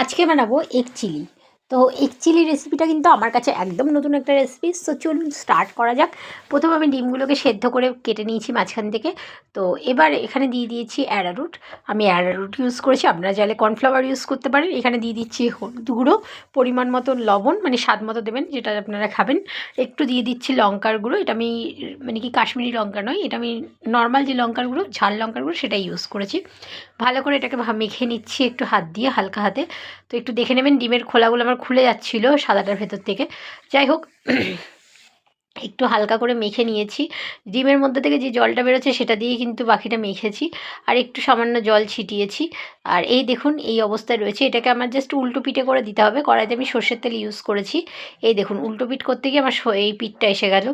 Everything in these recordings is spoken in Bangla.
আজকে বানাবো এগ চিলি। তো এগ চিলি রেসিপিটা কিন্তু আমার কাছে একদম নতুন একটা রেসিপি। সো চলুন স্টার্ট করা যাক। প্রথমে আমি ডিমগুলোকে সেদ্ধ করে কেটে নিয়েছি মাঝখান থেকে। তো এবার এখানে দিয়ে দিয়েছি অ্যারারুট। আমি অ্যারারুট ইউজ করেছি, আপনারা চাইলে কর্নফ্লাওয়ার ইউজ করতে পারেন। এখানে দিয়ে দিচ্ছি হলুদ গুঁড়ো, পরিমাণ মতো লবণ, মানে স্বাদ মতো দেবেন যেটা আপনারা খাবেন। একটু দিয়ে দিচ্ছি লঙ্কার গুঁড়ো, এটা আমি মানে কি কাশ্মীরি লঙ্কা নয়, এটা আমি নর্মাল যে লঙ্কার গুঁড়ো, ঝাল লঙ্কার গুঁড়ো সেটাই ইউজ করেছি। ভালো করে এটাকে মেখে নিচ্ছি একটু হাত দিয়ে, হালকা হাতে। তো একটু দেখে নেবেন, ডিমের খোলাগুলো আমার খুলে যাচ্ছিলো সাদাটার ভেতর থেকে। যাই হোক, একটু হালকা করে মেখে নিয়েছি। ডিমের মধ্যে থেকে যে জলটা বেরোচ্ছে সেটা দিয়ে কিন্তু বাকিটা মেখেছি, আর একটু সামান্য জল ছিটিয়েছি। আর এই দেখুন এই অবস্থায় রয়েছে। এটাকে আমার জাস্ট উল্টো পিঠে করে দিতে হবে। কড়াইতে আমি সর্ষের তেল ইউজ করেছি। এই দেখুন উল্টো পিঠ করতে গিয়ে আমার এই পিঠটা এসে গেল।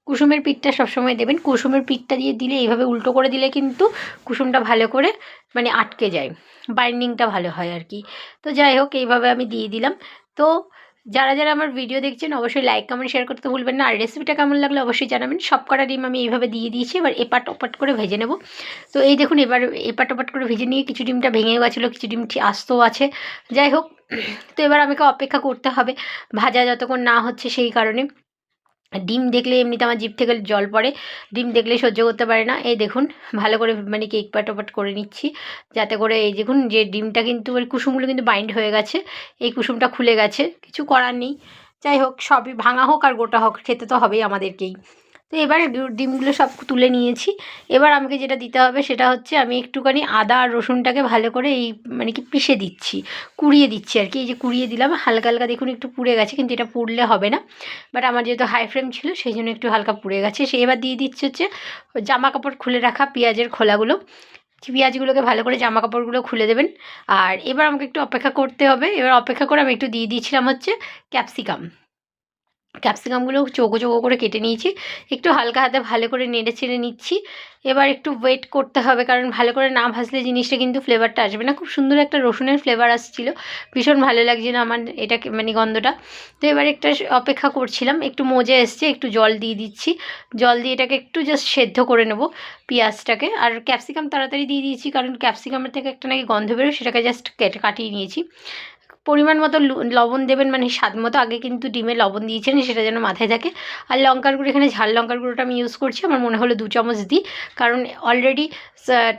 কুসুমের পিঠটা সবসময় দেবেন। কুসুমের পিঠটা দিয়ে দিলে, এইভাবে উল্টো করে দিলে কিন্তু কুসুমটা ভালো করে মানে আটকে যায়, বাইন্ডিংটা ভালো হয় আর কি। তো যাই হোক, এইভাবে আমি দিয়ে দিলাম। তো যারা যারা আমার ভিডিও দেখছেন অবশ্যই লাইক কমেন্ট শেয়ার করতে ভুলবেন না। আর রেসিপিটা কেমন লাগলো অবশ্যই জানাবেন। সব কটা ডিম আমি এইভাবে দিয়ে দিয়েছি। এবার এপাট ওপাট করে ভেজে নেব। তো এই দেখুন, এবার এপাট ওপাট করে ভেজে নিয়ে কিছু ডিমটা ভেঙে গেছিলো, কিছু ডিম আস্তও আছে। যাই হোক, তো এবার আমাকে অপেক্ষা করতে হবে ভাজা যতক্ষণ না হচ্ছে। সেই কারণে ডিম দেখলে এমনিতে আমার জিভ থেকে জল পড়ে, ডিম দেখলেই সহ্য করতে পারে না। এই দেখুন ভালো করে মানে কি এপাট ওপাট করে নিচ্ছি, যাতে করে এই দেখুন যে ডিমটা কিন্তু ওই কুসুমগুলো কিন্তু বাইন্ড হয়ে গেছে, এই কুসুমটা খুলে গেছে, কিছু করার নেই। যাই হোক, সবই ভাঙা হোক আর গোটা হোক, খেতে তো হবেই আমাদেরকেই। তো এবার ডিমগুলো সব তুলে নিয়েছি। এবার আমাকে যেটা দিতে হবে সেটা হচ্ছে, আমি একটুখানি আদা আর রসুনটাকে ভালো করে এই মানে কি পিষে দিচ্ছি, কুড়িয়ে দিচ্ছি আর কি। এই যে কুড়িয়ে দিলাম, হালকা হালকা দেখুন একটু পুড়ে গেছে, কিন্তু এটা পুড়লে হবে না। বাট আমার যেহেতু হাই ফ্লেম ছিল সেই জন্য একটু হালকা পুড়ে গেছে। সে এবার দিয়ে দিচ্ছে হচ্ছে জামা কাপড় খুলে রাখা পেঁয়াজের খোলাগুলো। পেঁয়াজগুলোকে ভালো করে জামা কাপড়গুলো খুলে দেবেন। আর এবার আমাকে একটু অপেক্ষা করতে হবে। এবার অপেক্ষা করে আমি একটু দিয়ে দিয়েছিলাম হচ্ছে ক্যাপসিকাম। ক্যাপসিকামগুলো চৌকো চৌকো করে কেটে নিয়েছি। একটু হালকা হাতে ভালো করে নেড়ে চেড়ে নিচ্ছি। এবার একটু ওয়েট করতে হবে, কারণ ভালো করে না ভাজলে জিনিসটা কিন্তু ফ্লেভারটা আসবে না। খুব সুন্দর একটা রসুনের ফ্লেভার আসছিলো, ভীষণ ভালো লাগছিল আমার এটাকে মানে গন্ধটা। তো এবার একটা অপেক্ষা করছিলাম, একটু মজে এসছে, একটু জল দিয়ে দিচ্ছি। জল দিয়ে এটাকে একটু জাস্ট সেদ্ধ করে নেব পেঁয়াজটাকে। আর ক্যাপসিকাম তাড়াতাড়ি দিয়ে দিয়েছি, কারণ ক্যাপসিকামের থেকে একটা নাকি গন্ধ বেরোয়, সেটাকে জাস্ট কাটিয়ে নিয়েছি। পরিমাণ মতো লবণ দেবেন, মানে স্বাদ মতো। আগে কিন্তু ডিমে লবণ দিয়েছেন, সেটা যেন মাথায় থাকে। আর লঙ্কার গুঁড়ো, এখানে ঝাল লঙ্কার গুঁড়োটা আমি ইউজ করছি। আমার মনে হলো 2 চামচ দিই, কারণ অলরেডি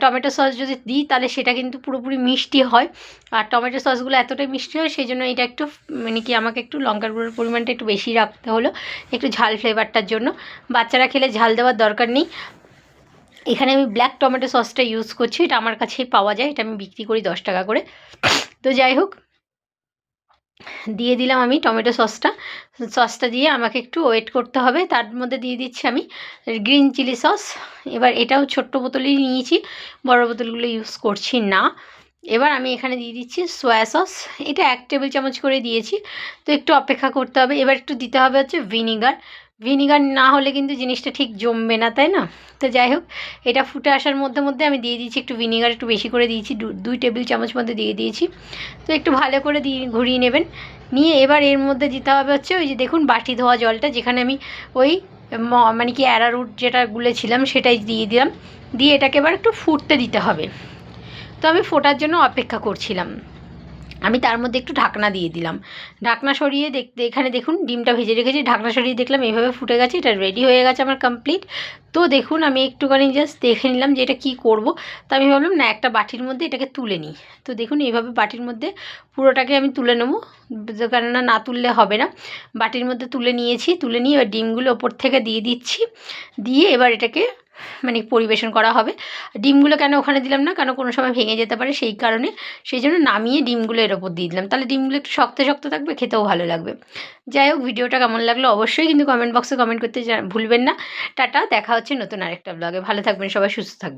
টমেটো সস যদি দিই তাহলে সেটা কিন্তু পুরোপুরি মিষ্টি হয়, আর টমেটো সসগুলো এতটাই মিষ্টি হয়, সেই জন্য এটা একটু মানে কি আমাকে একটু লঙ্কার গুঁড়োর পরিমাণটা একটু বেশি রাখতে হলো, একটু ঝাল ফ্লেভারটার জন্য। বাচ্চারা খেলে ঝাল দেওয়ার দরকার নেই। এখানে আমি ব্ল্যাক টমেটো সসটা ইউজ করছি, এটা আমার কাছেই পাওয়া যায়, এটা আমি বিক্রি করি 10 টাকা করে। তো যাই হোক, দিয়ে দিলাম আমি টমেটো সসটা। সসটা দিয়ে আমাকে একটু ওয়েট করতে হবে। তার মধ্যে দিয়ে দিচ্ছি আমি গ্রিন চিলি সস। এবার এটাও ছোট্ট বোতলেই নিয়েছি, বড় বোতলগুলো ইউজ করছি না। এবার আমি এখানে দিয়ে দিচ্ছি সয়া সস, এটা 1 টেবিল চামচ করে দিয়েছি। তো একটু অপেক্ষা করতে হবে। এবার একটু দিতে হবে হচ্ছে ভিনিগার। ভিনিগার না হলে কিন্তু জিনিসটা ঠিক জমবে না, তাই না? তো যাই হোক, এটা ফুটে আসার মধ্যে মধ্যে আমি দিয়ে দিয়েছি একটু ভিনিগার, একটু বেশি করে দিয়েছি, 2 টেবিল চামচ মধ্যে দিয়ে দিয়েছি। তো একটু ভালো করে ঘুরিয়ে নেবেন। নিয়ে এবার এর মধ্যে দিতে হবে হচ্ছে ওই যে দেখুন বাটি ধোয়া জলটা, যেখানে আমি ওই মানে কি অ্যারারুট যেটা গুলেছিলাম সেটাই দিয়ে দিলাম। দিয়ে এটাকে এবার একটু ফুটতে দিতে হবে। তো আমি ফোটার জন্য অপেক্ষা করছিলাম। আমি তার মধ্যে একটু ঢাকনা দিয়ে দিলাম। ঢাকনা সরিয়ে দেখতে, এখানে দেখুন ডিমটা ভেজে রেখেছি, ঢাকনা সরিয়ে দেখলাম এইভাবে ফুটে গেছে, এটা রেডি হয়ে গেছে আমার কমপ্লিট। তো দেখুন আমি একটুখানি জাস্ট দেখে নিলাম যে এটা কী করবো। তো আমি ভাবলাম না, একটা বাটির মধ্যে এটাকে তুলে নিই। তো দেখুন এইভাবে বাটির মধ্যে পুরোটাকে আমি তুলে নেবো, কেননা না তুললে হবে না। বাটির মধ্যে তুলে নিয়েছি, তুলে নিয়ে এবার ডিমগুলো ওপর থেকে দিয়ে দিচ্ছি। দিয়ে এবার এটাকে মানে পরিবেশন করা হবে। ডিমগুলো কেন ওখানে দিলাম না, কারণ কোনো সময় ভেঙে যেতে পারে, সেই কারণে। সেই জন্য নামিয়ে ডিমগুলো এর ওপর দিয়ে দিলাম, তাহলে ডিমগুলো একটু শক্ত শক্ত থাকবে, খেতেও ভালো লাগবে। যাই হোক, ভিডিওটা কেমন লাগলো অবশ্যই কিন্তু কমেন্ট বক্সে কমেন্ট করতে ভুলবেন না। টাটা, দেখা হচ্ছে নতুন আরেকটা ব্লগে। ভালো থাকবেন সবাই, সুস্থ থাকবেন।